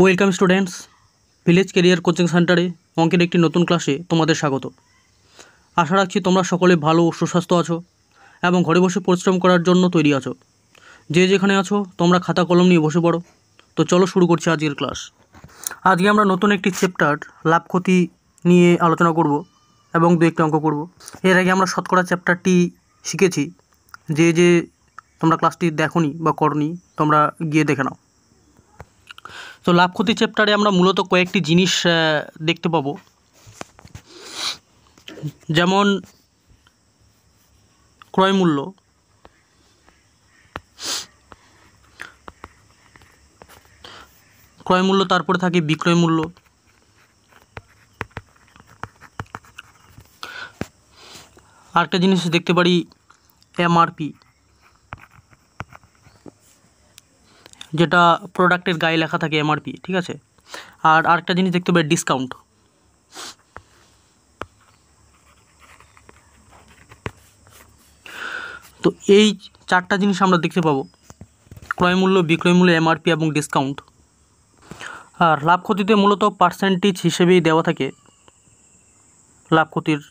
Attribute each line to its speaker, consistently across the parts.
Speaker 1: Welcome students, village career coaching সেন্টারে অঙ্কের একটি নতুন ক্লাসে তোমাদের স্বাগত। আশা রাখছি তোমরা সকলে ভালো ও সুস্বাস্থ্য আছো এবং ঘরে বসে পরিশ্রম করার জন্য তৈরি আছো। যে যেখানে আছো তোমরা খাতা কলম নিয়ে বসে পড়ো। তো চলো শুরু করছি আজকের ক্লাস। আজকে আমরা নতুন একটি চ্যাপ্টার লাভ ক্ষতি নিয়ে আলোচনা করব এবং দু একটি অঙ্ক করব। এর আগে আমরা শতকরা চ্যাপ্টারটি শিখেছি। যে তোমরা ক্লাসটি দেখোনি বা করনি তোমরা গিয়ে দেখে নাও। তো লাভ ক্ষতি চ্যাপ্টারে আমরা মূলত কয়েকটি জিনিস দেখতে পাবো, যেমন ক্রয় মূল্য, তারপরে থাকে বিক্রয় মূল্য, আরেকটা জিনিস দেখতে পারি এমআরপি, যেটা প্রোডাক্টের গায়ে লেখা থাকে এমআরপি, ঠিক আছে। আর আরেকটা জিনিস দেখতে পাই ডিসকাউন্ট। তো এই চারটা জিনিস আমরা দেখতে পাবো, ক্রয় মূল্য, বিক্রয় মূল্য, এমআরপি এবং ডিসকাউন্ট। আর লাভ ক্ষতিতে মূলত পার্সেন্টেজ হিসেবেই দেওয়া থাকে লাভ ক্ষতির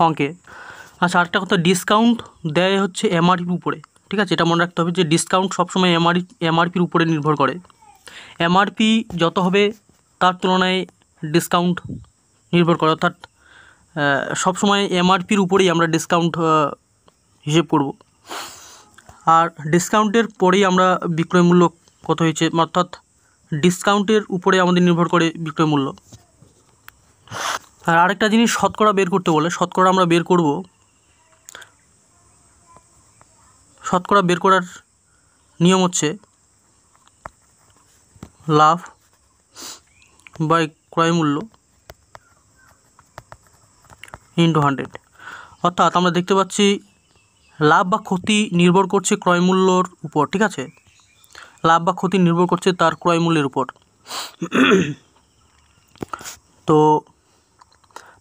Speaker 1: অঙ্কে। আচ্ছা, আরেকটা কথা, ডিসকাউন্ট দেয় হচ্ছে এমআরপির উপরে, ঠিক আছে। এটা মনে রাখতে হবে যে ডিসকাউন্ট সবসময় এমআরপির উপরে নির্ভর করে। এমআরপি যত হবে তার তুলনায় ডিসকাউন্ট নির্ভর করে, অর্থাৎ সবসময় এমআরপির উপরেই আমরা ডিসকাউন্ট হিসেব করব। আর ডিসকাউন্টের পরেই আমরা বিক্রয় মূল্য কত হয়েছে, অর্থাৎ ডিসকাউন্টের উপরে আমাদের নির্ভর করে বিক্রয় মূল্য। আর আরেকটা জিনিস শতকরা বের করতে বলে, শতকরা আমরা বের করব। শতকরা বের করার নিয়ম হচ্ছে লাভ বাই ক্রয় মূল্য ইন্টু 100। অর্থাৎ আমরা দেখতে পাচ্ছি লাভ বা ক্ষতি নির্ভর করছে ক্রয় মূল্যর উপর, ঠিক আছে। লাভ বা ক্ষতি নির্ভর করছে তার ক্রয় মূল্যের উপর। তো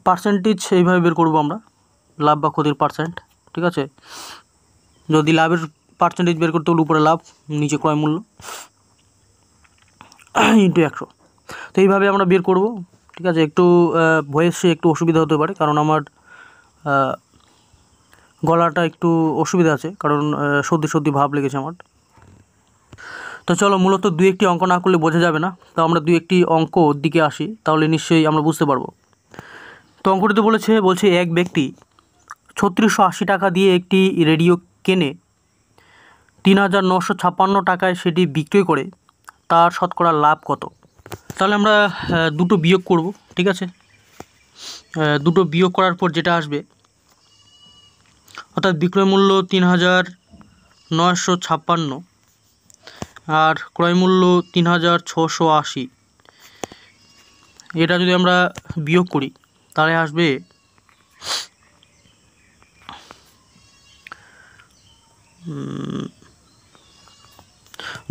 Speaker 1: পার্সেন্টেজ এইভাবে বের করব আমরা, লাভ বা ক্ষতির পার্সেন্ট, ঠিক আছে। যদি লাভের পার্সেন্টেজ বের করতে হলে উপরে লাভ, নিচে ক্রয় মূল্য ইন্টু 100। তো এইভাবে আমরা বের করব, ঠিক আছে। একটু ভয়েসে একটু অসুবিধা হতে পারে, কারণ আমার গলাটা একটু অসুবিধা আছে, কারণ সর্দি ভাব লেগেছে আমার। তো চলো, মূলত দুই একটি অঙ্ক না করলে বোঝা যাবে না। তো আমরা দুই একটি অঙ্ক দিকে আসি, তাহলে নিশ্চয়ই আমরা বুঝতে পারবো। তো অঙ্কটিতে বলছে এক ব্যক্তি 3680 টাকা দিয়ে একটি রেডিও কেনে, 3956 টাকায় সেটি বিক্রয় করে, তার শতকরা লাভ কত? তাহলে আমরা দুটো বিয়োগ করব, ঠিক আছে। দুটো বিয়োগ করার পর যেটা আসবে, অর্থাৎ বিক্রয় মূল্য 3956 আর ক্রয় মূল্য 3680, এটা যদি আমরা বিয়োগ করি তাহলে আসবে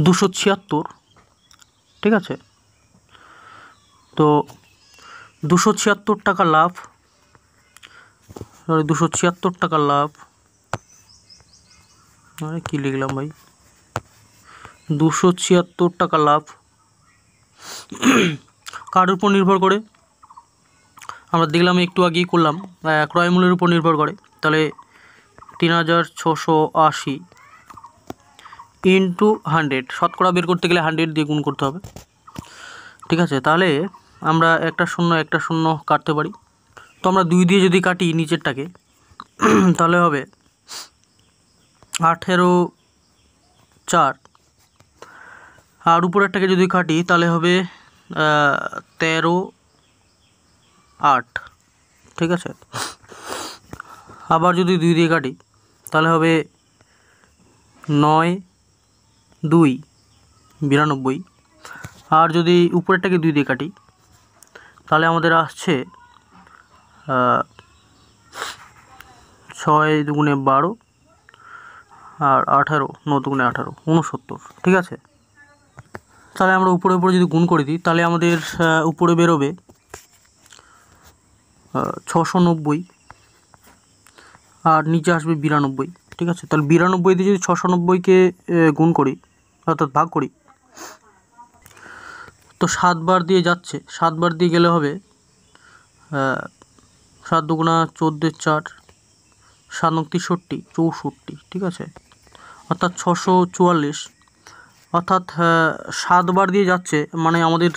Speaker 1: 276, ঠিক আছে। তো 276 টাকা লাভ, 276 টাকা লাভ, কি লিখলাম ভাই, 276 টাকা লাভ কার উপর নির্ভর করে? আমরা দেখলাম একটু আগেই করলাম, ক্রয় মূল্যের উপর নির্ভর করে। তাহলে 3680 ইন্টু 100, শতকরা বের করতে গেলে 100 দিয়ে গুণ করতে হবে, ঠিক আছে। তাহলে আমরা একটা শূন্য কাটতে পারি। তো আমরা 2 দিয়ে যদি কাটি নিচেরটাকে, তাহলে হবে 18×4, আর উপরেরটাকে যদি কাটি তাহলে হবে 13×8, ঠিক আছে। আবার যদি 2 দিয়ে কাটি তাহলে হবে 9×2 = 92, আর যদি উপরেরটাকে 2 দিয়ে কাটি তাহলে আমাদের আসছে 6×2 = 12 আর 18, 9×2 = 69, ঠিক আছে। তাহলে আমরা উপরে যদি গুণ করে দিই তাহলে আমাদের উপরে বেরোবে 690 আর নিচে আসবে 92, ঠিক আছে। তাহলে 92 দিয়ে যদি 690কে গুণ করি, অর্থাৎ ভাগ করি, তো 7 বার দিয়ে যাচ্ছে, 7 বার দিয়ে গেলে হবে 7 দুগুণা 14 4, 7 নং 63, 64, ঠিক আছে, অর্থাৎ 644, অর্থাৎ 7 বার দিয়ে যাচ্ছে, মানে আমাদের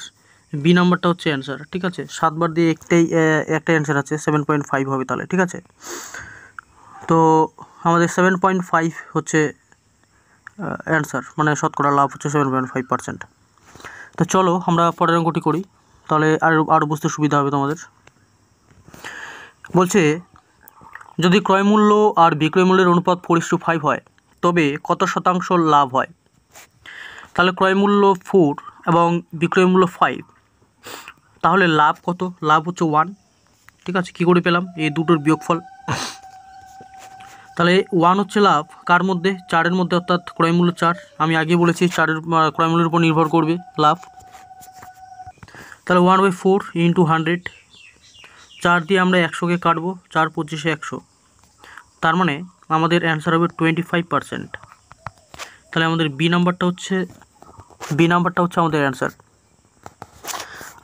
Speaker 1: বি নাম্বারটা হচ্ছে অ্যান্সার। ঠিক আছে, 7 বার দিয়ে একটা অ্যান্সার আছে, 7.5 হবে তাহলে। ঠিক আছে, তো আমাদের 7.5 হচ্ছে অ্যান্সার, মানে শতকরা লাভ হচ্ছে 7.5%। তো চলো আমরা পরের অঙ্কটি করি, তাহলে আরও বুঝতে সুবিধা হবে তোমাদের। বলছে যদি ক্রয় মূল্য আর বিক্রয় মূল্যের অনুপাত 4:5 হয় তবে কত শতাংশ লাভ হয়? তাহলে ক্রয় মূল্য 4 এবং বিক্রয় মূল্য 5, তাহলে লাভ কত? লাভ হচ্ছে 1। ঠিক আছে, কী করে পেলাম? এই দুটোর বিয়োগফল। তাহলে 1 হচ্ছে লাভ কার মধ্যে? 4-এর মধ্যে, অর্থাৎ ক্রয় মূল্য 4। আমি আগে বলেছি 4-এর ক্রয় মূল্যের উপর নির্ভর করবে লাভ। তাহলে 1/4 × 100, 4 দিয়ে আমরা 100কে কাটবো, 4 25 100, তার মানে আমাদের অ্যান্সার হবে 25%। তাহলে আমাদের বি নাম্বারটা হচ্ছে আমাদের অ্যান্সার।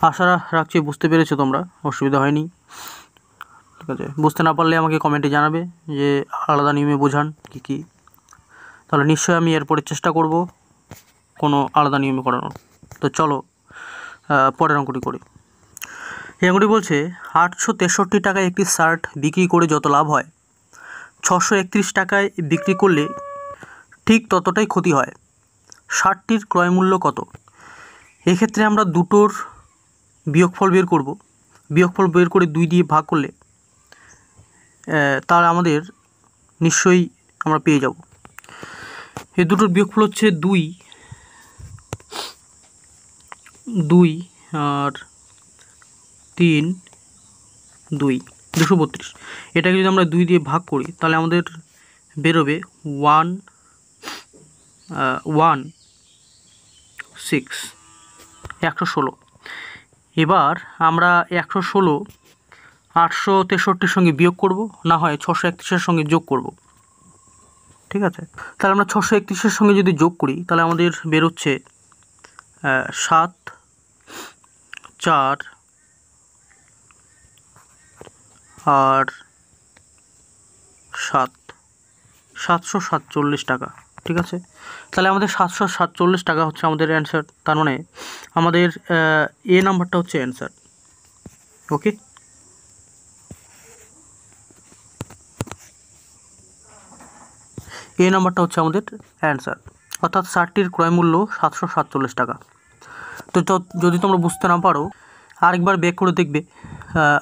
Speaker 1: আশা রাখছি বুঝতে পেরেছো তোমরা, অসুবিধা হয়নি। ঠিক আছে, বুঝতে না পারলে আমাকে কমেন্টে জানাবে যে আলাদা নিয়মে বোঝান কী, তাহলে নিশ্চয়ই আমি এরপরে চেষ্টা করব কোনো আলাদা নিয়মে করানোর। তো চলো পরের অঙ্কটি করি। এই অঙ্কটি বলছে 863 টাকায় একটি শার্ট বিক্রি করে যত লাভ হয় 631 টাকায় বিক্রি করলে ঠিক ততটাই ক্ষতি হয়। শার্টটির ক্রয় মূল্য কত? এক্ষেত্রে আমরা দুটোর বিয়োগফল বের করব। বিয়োগফল বের করে 2 দিয়ে ভাগ করলে তার আমাদের নিশ্চয়ই আমরা পেয়ে যাব। এই দুটোর বিয়োগফল হচ্ছে 2 আর 3, 232। এটাকে যদি আমরা 2 দিয়ে ভাগ করি তাহলে আমাদের বেরোবে 116। এবার আমরা 116 863-র সঙ্গে বিয়োগ করব, না হয় 631-এর সঙ্গে যোগ করব। ঠিক আছে, তাহলে আমরা 631-এর সঙ্গে যদি যোগ করি তাহলে আমাদের বেরোচ্ছে 7 4 আর 7, 747 টাকা। ঠিক আছে, তাহলে আমাদের 747 টাকা হচ্ছে আমাদের অ্যান্সার। তার মানে আমাদের এ নাম্বারটা হচ্ছে অ্যান্সার। ওকে, এ নাম্বারটা হচ্ছে আমাদের অ্যান্সার, অর্থাৎ শার্টটির ক্রয় মূল্য 747 টাকা। তো যদি তোমরা বুঝতে না পারো আরেকবার ব্যাক করে দেখবে,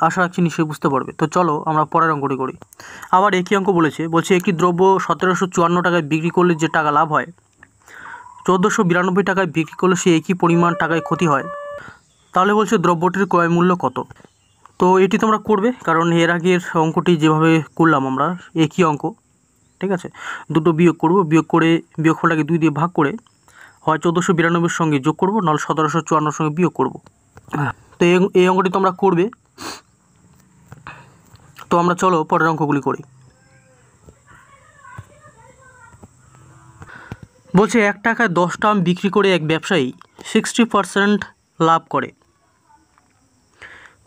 Speaker 1: আশা রাখছি নিশ্চয়ই বুঝতে পারবে। তো চলো আমরা পরের অঙ্কটি করি। আবার একই অঙ্ক বলছে একটি দ্রব্য 1754 টাকায় বিক্রি করলে যে টাকা লাভ হয় 1492 টাকায় বিক্রি করলে সে একই পরিমাণ টাকায় ক্ষতি হয়। তাহলে বলছে দ্রব্যটির ক্রয় মূল্য কত? তো এটি তোমরা করবে, কারণ এর আগের অঙ্কটি যেভাবে করলাম আমরা একই অঙ্ক। ঠিক আছে, দুটো বিয়োগ করব, বিয়োগ করে বিয়োগফলটাকে 2 দিয়ে ভাগ করে হয় 1492-এর সঙ্গে যোগ করব, নাহলে 1754-এর সঙ্গে বিয়োগ করব। তো এই অঙ্কটি তোমরা করবে। তো আমরা চলো পরের অঙ্কগুলি করি। বলছে 1 টাকায় 10টা আম বিক্রি করে এক ব্যবসায়ী 60% লাভ করে,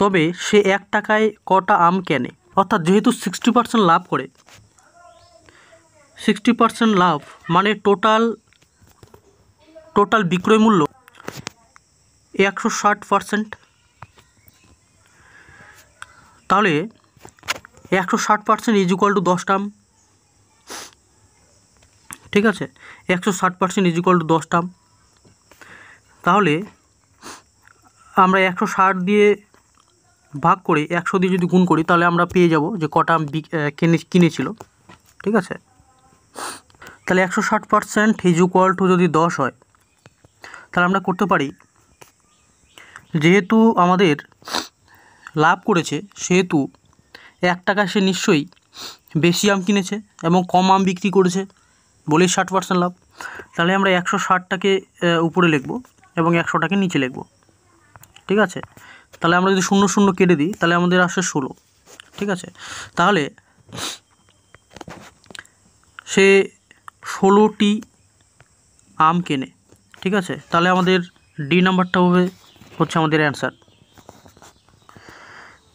Speaker 1: তবে সে 1 টাকায় কটা আম কেনে? অর্থাৎ যেহেতু 60% লাভ করে, 60% লাভ মানে টোটাল বিক্রয় মূল্য 160%। তাহলে 160% ইজ ইকুয়াল টু 10টা আম। ঠিক আছে, 160% ইজ ইকুয়াল টু 10টা আম। তাহলে আমরা 160 দিয়ে ভাগ করে 100 দিয়ে যদি গুণ করি তাহলে আমরা পেয়ে যাব যে কটা আম কিনেছিল। ঠিক আছে, তাহলে 160% ইজ ইকুয়াল টু যদি 10 হয় তাহলে আমরা করতে পারি, যেহেতু আমাদের লাভ করেছে সেহেতু 1 টাকা সে নিশ্চয়ই বেশি আম কিনেছে এবং কম আম বিক্রি করেছে বলেই 60% লাভ। তাহলে আমরা 160টাকে উপরে লিখব এবং 100টাকে নিচে লিখব। ঠিক আছে, তাহলে আমরা যদি 0 0 কেটে দিই তাহলে আমাদের আসে 16। ঠিক আছে, তাহলে সে 16টি আম কেনে। ঠিক আছে, তাহলে আমাদের ডি নাম্বারটা হবে হচ্ছে আমাদের অ্যান্সার।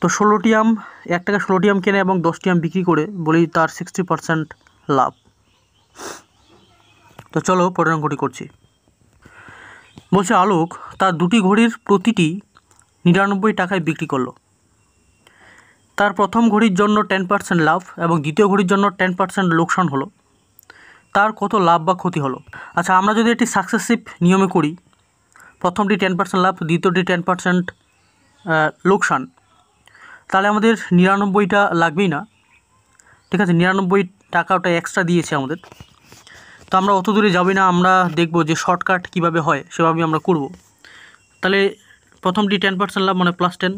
Speaker 1: তো 16টি আম 1 টাকা 16টি আম কেনে এবং 10টি আম বিক্রি করে বলি তার 60% লাভ। তো চলো পরের অঙ্কটি করছি। বলছে আলোক তার দুটি ঘড়ির প্রতিটি 99 টাকায় বিক্রি করলো। তার প্রথম ঘড়ির জন্য 10% লাভ এবং দ্বিতীয় ঘড়ির জন্য 10% লোকসান হলো। তার কত লাভ বা ক্ষতি হলো? আচ্ছা, আমরা যদি এটি সাকসেসিভ নিয়মে করি, প্রথমটি 10% লাভ, দ্বিতীয়টি 10% লোকসান, তাহলে আমাদের 99টা লাগবেই না। ঠিক আছে, 99 টাকাটা এক্সট্রা দিয়েছে আমাদের। তো আমরা অত দূরে যাবি না, আমরা দেখব যে শর্টকাট কীভাবে হয় সেভাবেই আমরা করব। তাহলে প্রথমটি 10% লাভ মানে +10,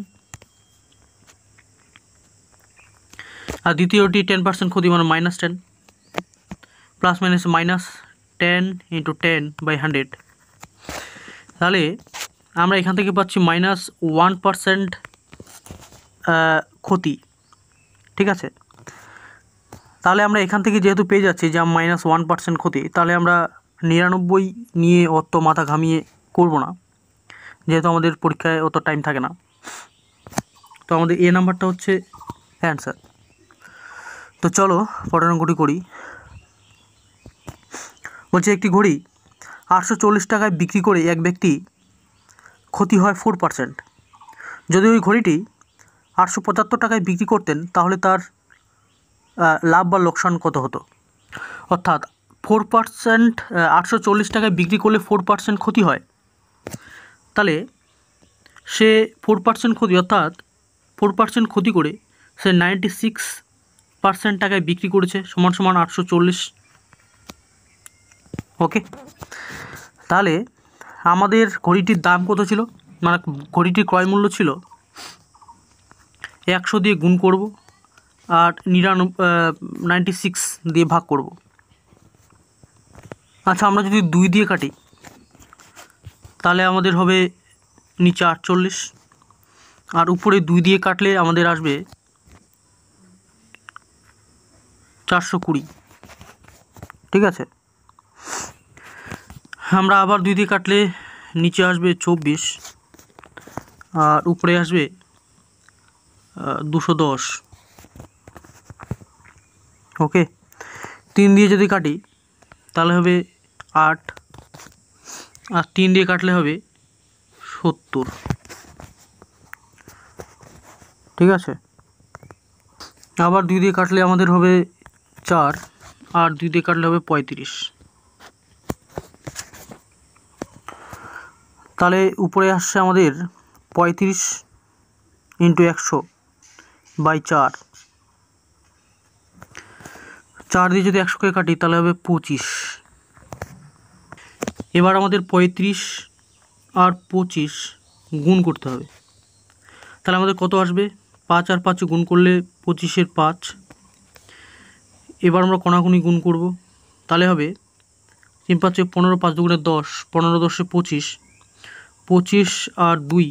Speaker 1: আর দ্বিতীয়টি 10% ক্ষতি মানে -10, প্লাস মাইনাস মাইনাস 10 × 10/100। তাহলে আমরা এখান থেকে পাচ্ছি -1% ক্ষতি। ঠিক আছে, তাহলে আমরা এখান থেকে যেহেতু পেয়ে যাচ্ছি যে -1% ক্ষতি, তাহলে আমরা 99 নিয়ে অত মাথা ঘামিয়ে করব না, যেহেতু আমাদের পরীক্ষায় অত টাইম থাকে না। তো আমাদের এ নাম্বারটা হচ্ছে অ্যান্সার। তো চলো পরের অঙ্কটি করি। বলছে একটি ঘড়ি 840 টাকায় বিক্রি করে এক ব্যক্তি ক্ষতি হয় 4%। যদি ওই ঘড়িটি 875 টাকায় বিক্রি করতেন তাহলে তার লাভ বা লোকসান কত হতো? অর্থাৎ 4%, 840 টাকায় বিক্রি করলে 4% ক্ষতি হয়, তাহলে সে 4% ক্ষতি, অর্থাৎ 4% ক্ষতি করে সে 96% টাকায় বিক্রি করেছে, সমান 840। ওকে, তাহলে আমাদের ঘড়িটির দাম কত ছিল, মানে ঘড়িটির ক্রয় মূল্য ছিল 100 দিয়ে গুণ করব আর 96 দিয়ে ভাগ করব। আচ্ছা, আমরা যদি 2 দিয়ে কাটি তাহলে আমাদের হবে নিচে 48, আর উপরে 2 দিয়ে কাটলে আমাদের আসবে 420। ঠিক আছে, আমরা আবার 2 দিয়ে কাটলে নিচে আসবে 24 আর উপরে আসবে 210। ওকে, 3 দিয়ে যদি কাটি তাহলে হবে 8, আর 3 দিয়ে কাটলে হবে 70। ঠিক আছে, আবার 2 দিয়ে কাটলে আমাদের হবে 4, আর 2 দিয়ে কাটলে হবে 35। তাহলে উপরে আসছে আমাদের 35 × 100/4। 4 দিয়ে যদি 100কে কাটি তাহলে হবে 25। এবার আমাদের 35 আর 25 গুণ করতে হবে, তাহলে আমাদের কত আসবে? 5 আর 5 গুণ করলে 25-এর 5। এবার আমরা কোনাকুনি গুণ করব, তাহলে হবে 3 5 15, 5 2 10, 15 10 25, 25 আর 2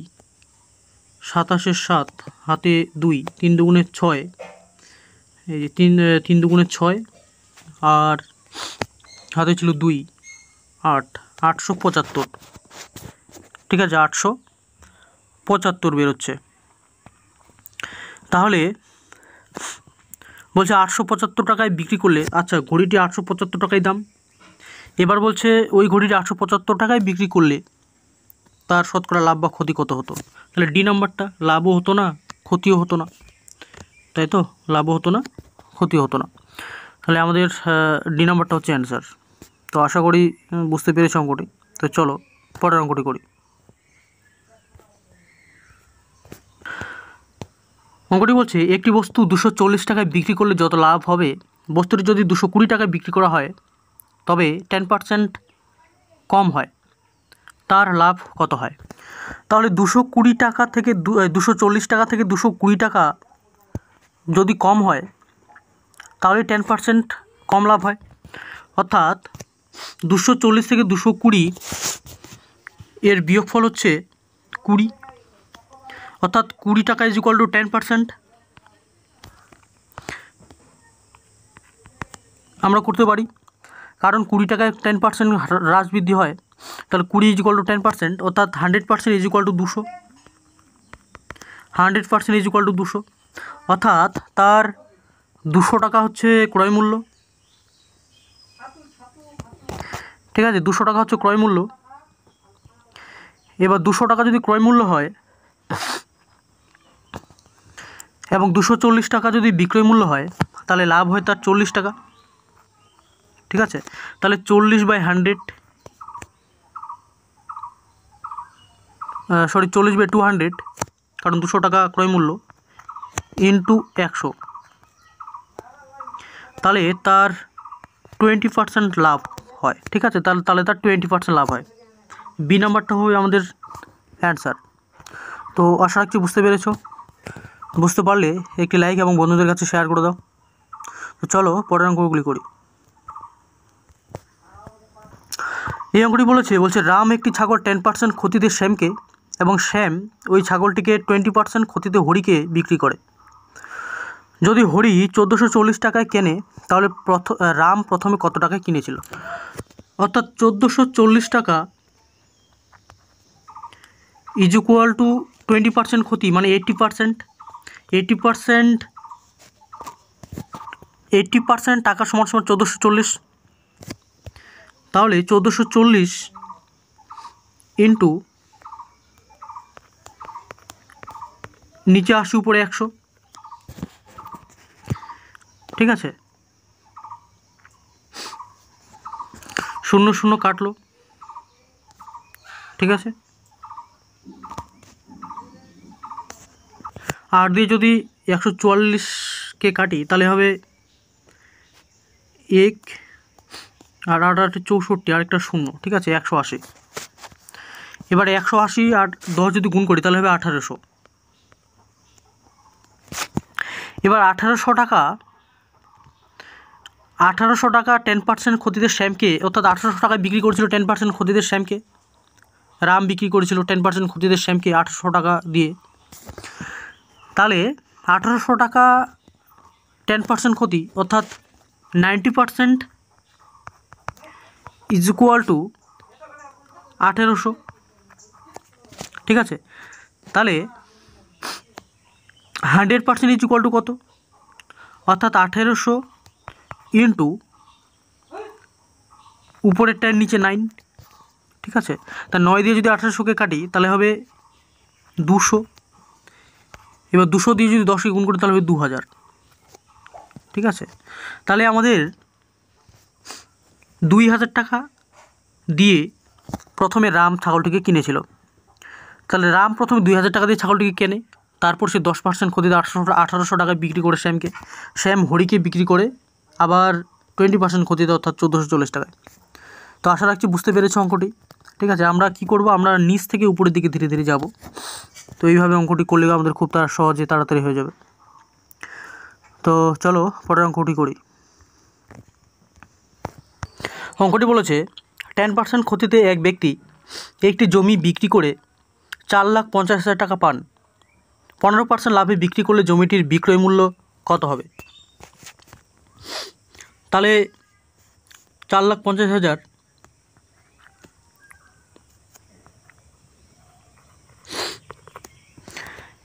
Speaker 1: 27-এর 7, হাতে 2, 3 2 6, এই যে 3 2 6, আর হাতে ছিল 2, 8, 875। ঠিক আছে, 875 বেরোচ্ছে। তাহলে বলছে 875 টাকায় বিক্রি করলে, আচ্ছা ঘড়িটি 875 টাকায় দাম, এবার বলছে ওই ঘড়িটি 875 টাকায় বিক্রি করলে তার শতকরা লাভ বা ক্ষতি কত হতো? তাহলে ডি নাম্বারটা, লাভও হতো না ক্ষতিও হতো না, তাই তো, লাভও হতো না ক্ষতিও হতো না। তাহলে আমাদের ডি নাম্বারটা হচ্ছে অ্যান্সার। তো আশা করি বুঝতে পেরেছি অঙ্কটি। তো চলো পরের অঙ্কটি করি। অঙ্কটি বলছে একটি বস্তু 240 টাকায় বিক্রি করলে যত লাভ হবে, বস্তুটি যদি 220 টাকায় বিক্রি করা হয় তবে 10% কম হয়, তার লাভ কত হয়? তাহলে 220 টাকা থেকে 240 টাকা থেকে 220 টাকা যদি কম হয় তাহলে 10% কম লাভ হয়, অর্থাৎ 240 থেকে 220 এর বিয়োগফল হচ্ছে 20, অর্থাৎ 20 টাকা = 10%। আমরা করতে পারি কারণ 20 টাকায় 10% হ্রাস বৃদ্ধি হয়, তাহলে 20 = 10%, অর্থাৎ 100% = 200, 100% = 200, অর্থাৎ তার 200 টাকা হচ্ছে ক্রয় মূল্য। ঠিক আছে, 200 টাকা হচ্ছে ক্রয় মূল্য। এবার 200 টাকা যদি ক্রয় মূল্য হয় এবং 240 টাকা যদি বিক্রয় মূল্য হয়, তাহলে লাভ হয় তার 40 টাকা। ঠিক আছে, তাহলে 40/100, 40/200, কারণ 200 টাকা ক্রয় মূল্য, ইন্টু 100, তাহলে তার 20% লাভ হয়। ঠিক আছে, তাহলে তার 20% লাভ হয়। বি নাম্বারটা হবে আমাদের অ্যান্সার। তো আশা রাখছি বুঝতে পেরেছো। বুঝতে পারলে একটি লাইক এবং বন্ধুদের কাছে শেয়ার করে দাও। তো চলো পরের অঙ্কগুলি করি। এই অঙ্কটি বলছে রাম একটি ছাগল 10% ক্ষতিতে শ্যামকে এবং শ্যাম ওই ছাগলটিকে 20% ক্ষতিতে হরিকে বিক্রি করে। যদি হরি 1440 টাকায় কেনে, তাহলে রাম প্রথমে কত টাকায় কিনেছিল? অর্থাৎ 1440 টাকা = 20% ক্ষতি, মানে 80%। 80% টাকা সমান 1440। তাহলে 1440 ইন্টু নিচে 80 উপরে 100। ঠিক আছে, 0 কাটলো। ঠিক আছে, 8 দিয়ে যদি 144কে কাটি, তাহলে হবে 1 আর 8 8 64, আর একটা 0। ঠিক আছে, 180। এবারে 180 আর 10 যদি গুণ করি, তাহলে হবে 1800। এবার 1800 টাকা 10% ক্ষতিতে শ্যামকে, অর্থাৎ 1800 টাকায় বিক্রি করেছিল 10% ক্ষতিতে শ্যামকে। রাম বিক্রি করেছিল 10% ক্ষতিতে শ্যামকে 1800 টাকা দিয়ে। তাহলে 1800 টাকা 10% ক্ষতি, অর্থাৎ 90% = 1800। ঠিক আছে, তাহলে 100% = কত? অর্থাৎ 1800 ইন্টু উপরের 10 নিচে 9। ঠিক আছে, তা 9 দিয়ে যদি 1800কে কাটি, তাহলে হবে 200। এবার 200 দিয়ে যদি 10কে গুণ করি, তাহলে হবে 2000। ঠিক আছে, তাহলে আমাদের 2000 টাকা দিয়ে প্রথমে রাম ছাগলটিকে কিনেছিল। তাহলে রাম প্রথমে 2000 টাকা দিয়ে ছাগলটিকে কেনে, তারপর সে 10% ক্ষতিতে 1800 টাকায় বিক্রি করে শ্যামকে। শ্যাম হরিকে বিক্রি করে আবার 20% ক্ষতিতে, অর্থাৎ 1440 টাকায়। তো আশা রাখছি বুঝতে পেরেছো অঙ্কটি। ঠিক আছে, আমরা কি করব, আমরা নিচ থেকে উপরের দিকে ধীরে ধীরে যাব। তো এইভাবে অঙ্কটি করলে আমাদের খুব সহজে তাড়াতাড়ি হয়ে যাবে। তো চলো পরের অঙ্কটি করি। অঙ্কটি বলেছে 10% ক্ষতিতে এক ব্যক্তি একটি জমি বিক্রি করে 4,50,000 টাকা পান। 15% লাভে বিক্রি করলে জমিটির বিক্রয় মূল্য কত হবে? তাহলে 4,50,000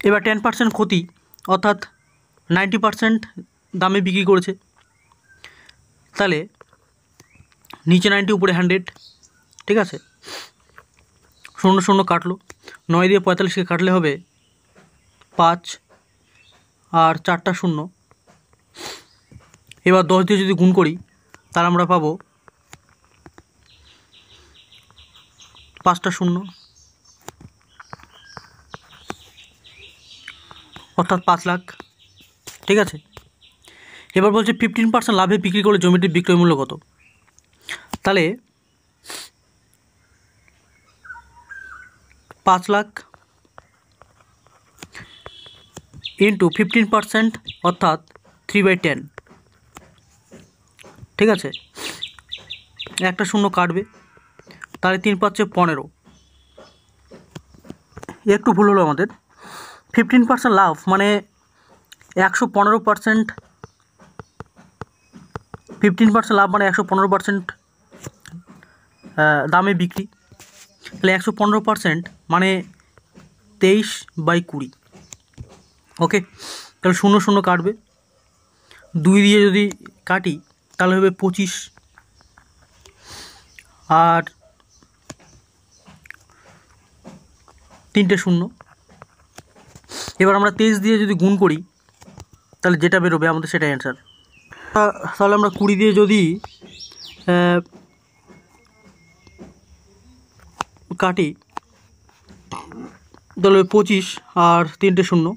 Speaker 1: এবার 10% ক্ষতি, অর্থাৎ 90% দামে বিক্রি করেছে। তাহলে নিচে 90 উপরে 100। ঠিক আছে, 0 কাটলো। 9 দিয়ে 45কে কাটলে হবে 5 আর 4টা 0। এবার 10 দিয়ে যদি গুণ করি, তাহলে আমরা পাবো 5টা 0, অর্থাৎ 5 লাখ। ঠিক আছে, এবার বলছে 15% লাভে বিক্রি করলে জমিটির বিক্রয় মূল্য কত? তাহলে 5 লাখ ইন্টু 15%, অর্থাৎ 3/10। ঠিক আছে, একটা 0 কাটবে, তাহলে 3 × 5 = 15। একটু ভুল হলো আমাদের। 15% লাভ মানে 115%। 15% লাভ মানে 115% দামে বিক্রি, তাহলে 115% মানে 23/20। ওকে, তাহলে 0 0 কাটবে, 2 দিয়ে যদি কাটি তাহলে হবে 25, আর 3টে 0। এবার আমরা 23 দিয়ে যদি গুণ করি তাহলে যেটা বেরোবে আমাদের সেটাই অ্যান্সার। তাহলে আমরা 20 দিয়ে যদি কাটি তাহলে 25 আর 3টে 0,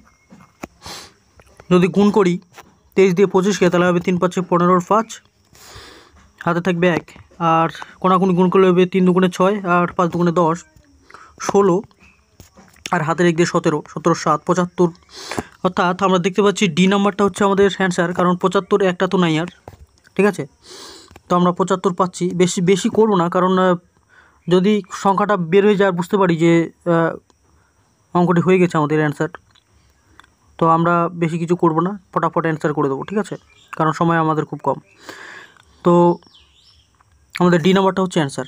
Speaker 1: যদি গুণ করি 23 দিয়ে 25কে তাহলে হবে 3 5 15 5, হাতে থাকবে 1, আর কোনাকুনি গুণ করলে হবে 3 2 6 আর 5 2 10, 16, আর হাতের 1 দিয়ে 17, 17 7 75। অর্থাৎ আমরা দেখতে পাচ্ছি ডি নাম্বারটা হচ্ছে আমাদের অ্যান্সার, কারণ 75 একটা তো নাই আর, ঠিক আছে। তো আমরা 75 পাচ্ছি। বেশি বেশি করবো না, কারণ যদি সংখ্যাটা বের হয়ে যায় আর বুঝতে পারি যে অঙ্কটি হয়ে গেছে আমাদের অ্যান্সার, তো আমরা বেশি কিছু করব না, ফটাফট অ্যান্সার করে দেবো, ঠিক আছে, কারণ সময় আমাদের খুব কম। তো আমাদের ডি নাম্বারটা হচ্ছে অ্যান্সার।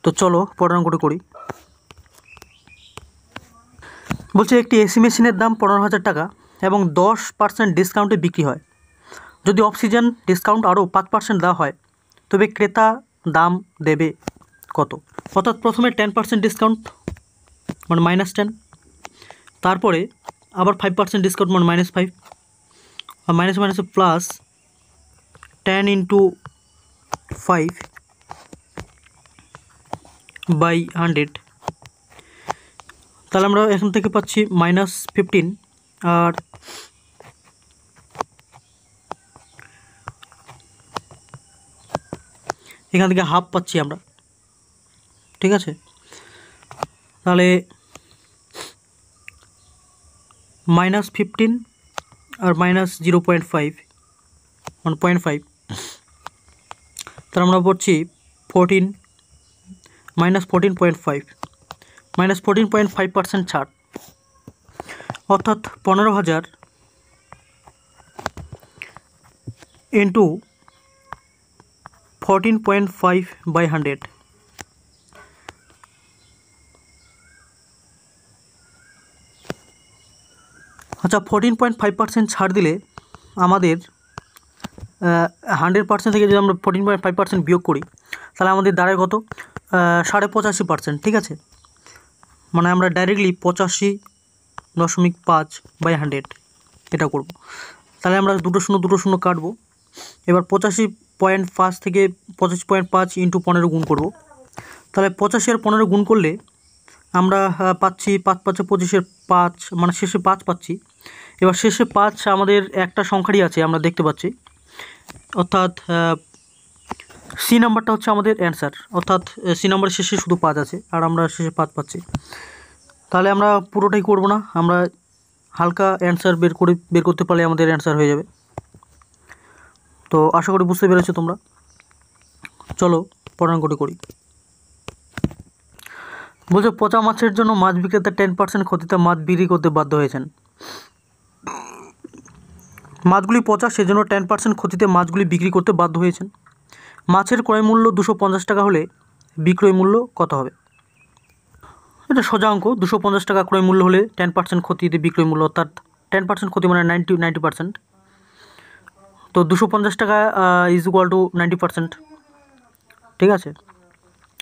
Speaker 1: তো চলো পরের অঙ্কটি করি। বলছে একটি এসি মেশিনের দাম 15,000 টাকা এবং 10% ডিসকাউন্টে বিক্রি হয়। যদি অফ সিজন ডিসকাউন্ট আরও 5% দেওয়া হয় তবে ক্রেতা দাম দেবে কত? অর্থাৎ প্রথমে 10% ডিসকাউন্ট মানে -10, তারপরে আবার 5% ডিসকাউন্ট মানে -5, আর মাইনাস মাইনাসে প্লাস 10 × 5/100। তাহলে আমরা এখান থেকে পাচ্ছি -15, আর এখান থেকে হাফ পাচ্ছি আমরা, ঠিক আছে। তাহলে -15 আর -0.5 মানে 0.5, তাহলে আমরা পড়ছি 14 -14.5 -14.5% ছাড়, অর্থাৎ 15,000 × 14.5/100। আচ্ছা, 14.5% ছাড় দিলে আমাদের 100% থেকে যদি আমরা 14.5% বিয়োগ করি তাহলে আমাদের দাঁড়ায় কত? 85.5%, ঠিক আছে। মানে আমরা ডাইরেক্টলি 85.5/100 এটা করব। তাহলে আমরা 2 0 2 0 কাটবো। এবার 85.5 থেকে 85.5 × 15 গুণ করব। তাহলে 85 আর 15 গুণ করলে আমরা পাচ্ছি 5 5 25-এর 5, মানে শেষে 5 পাচ্ছি। এবার শেষে 5 আমাদের একটা সংখ্যারই আছে আমরা দেখতে পাচ্ছি, অর্থাৎ সি নাম্বারটা হচ্ছে আমাদের অ্যান্সার, অর্থাৎ সি নাম্বারের শেষে শুধু 5 আছে আর আমরা শেষে 5 পাচ্ছি। তাহলে আমরা পুরোটাই করব না, আমরা হালকা অ্যান্সার বের করতে পারলে আমাদের অ্যান্সার হয়ে যাবে। তো আশা করি বুঝতে পেরেছো তোমরা। চলো পরের অঙ্কটি করি। বলছে পচা মাছের জন্য মাছ বিক্রেতা 10% ক্ষতিতে মাছ বিক্রি করতে বাধ্য হয়েছেন। মাছগুলি পচা, সেজন্য 10% ক্ষতিতে মাছগুলি বিক্রি করতে বাধ্য হয়েছেন। মাছের ক্রয় মূল্য 250 টাকা হলে বিক্রয় মূল্য কত হবে? এটা সোজা অঙ্ক। 250 টাকা ক্রয় মূল্য হলে 10% ক্ষতিতে বিক্রয় মূল্য, অর্থাৎ 10% ক্ষতি মানে 90%। তো 250 টাকা = 90%, ঠিক আছে।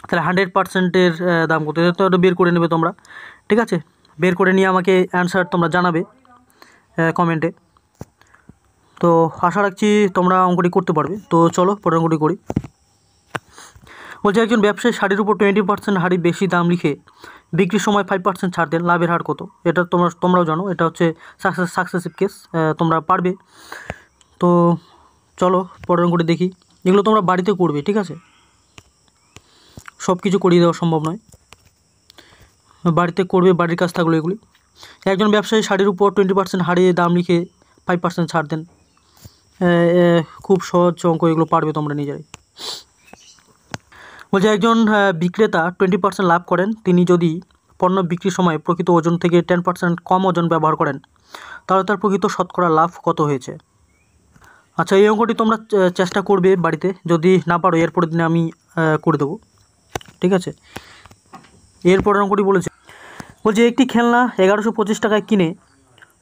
Speaker 1: তাহলে 100%-এর দাম কত? এটা তো বের করে নেবে তোমরা, ঠিক আছে। বের করে নিয়ে আমাকে অ্যান্সার তোমরা জানাবে কমেন্টে। তো আশা রাখছি তোমরা অঙ্কটি করতে পারবে। তো চলো পরের অঙ্কটি করি। বলছে একজন ব্যবসায়ী শাড়ির উপর 20% হারে বেশি দাম লিখে বিক্রির সময় 5% ছাড় দেন, লাভের হার কত? এটা তোমরাও জানো, এটা হচ্ছে সাকসেসিভ কেস, তোমরা পারবে। তো চলো পরের অঙ্কটি দেখি। এগুলো তোমরা বাড়িতে করবে, ঠিক আছে, সব কিছু করিয়ে দেওয়া সম্ভব নয়, বাড়িতে করবে, বাড়ির কাজ থাকলো এগুলি। একজন ব্যবসায়ী শাড়ির উপর 20% হারে দাম লিখে 5% ছাড় দেন। খুব সহজ অঙ্ক, এগুলো পারবে তোমরা নিজেরাই। বলছে একজন বিক্রেতা 20% লাভ করেন। তিনি যদি পণ্য বিক্রির সময় প্রকৃত ওজন থেকে 10% কম ওজন ব্যবহার করেন তাহলে তার প্রকৃত শতকরা লাভ কত হয়েছে? আচ্ছা, এই অঙ্কটি তোমরা চেষ্টা করবে বাড়িতে, যদি না পারো এরপরের দিনে আমি করে দেবো। ঠিক আছে, এরপরের অঙ্কটি বলছে একটি খেলনা 1125 টাকায় কিনে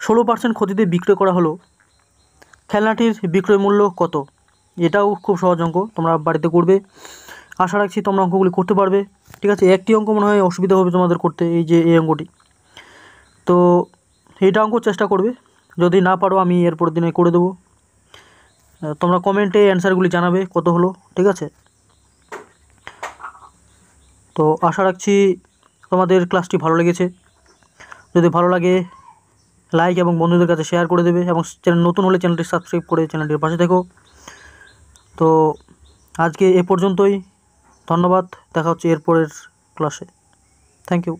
Speaker 1: 16% ক্ষতিতে বিক্রয় করা হলো, খেলনাটির বিক্রয় মূল্য কত? এটাও খুব সহজ অঙ্ক, তোমরা বাড়িতে করবে। আশা রাখছি তোমরা অঙ্কগুলি করতে পারবে। ঠিক আছে, একটি অঙ্ক মনে হয় অসুবিধা হবে তোমাদের করতে, এই অঙ্কটি। তো এইটা অঙ্ক চেষ্টা করবে, যদি না পারো আমি এরপরের দিনে করে দেবো। তোমরা কমেন্টে অ্যান্সারগুলি জানাবে কত হলো। ঠিক আছে, তো আশা রাখছি তোমাদের ক্লাসটি ভালো লেগেছে। যদি ভালো লাগে লাইক এবং বন্ধুদের কাছে শেয়ার করে দেবে, এবং চ্যানেল নতুন হলে চ্যানেলটি সাবস্ক্রাইব করে চ্যানেলটির পাশে থেকো। তো আজকে এ পর্যন্তই, ধন্যবাদ, দেখা হচ্ছে এরপরের ক্লাসে। Thank you.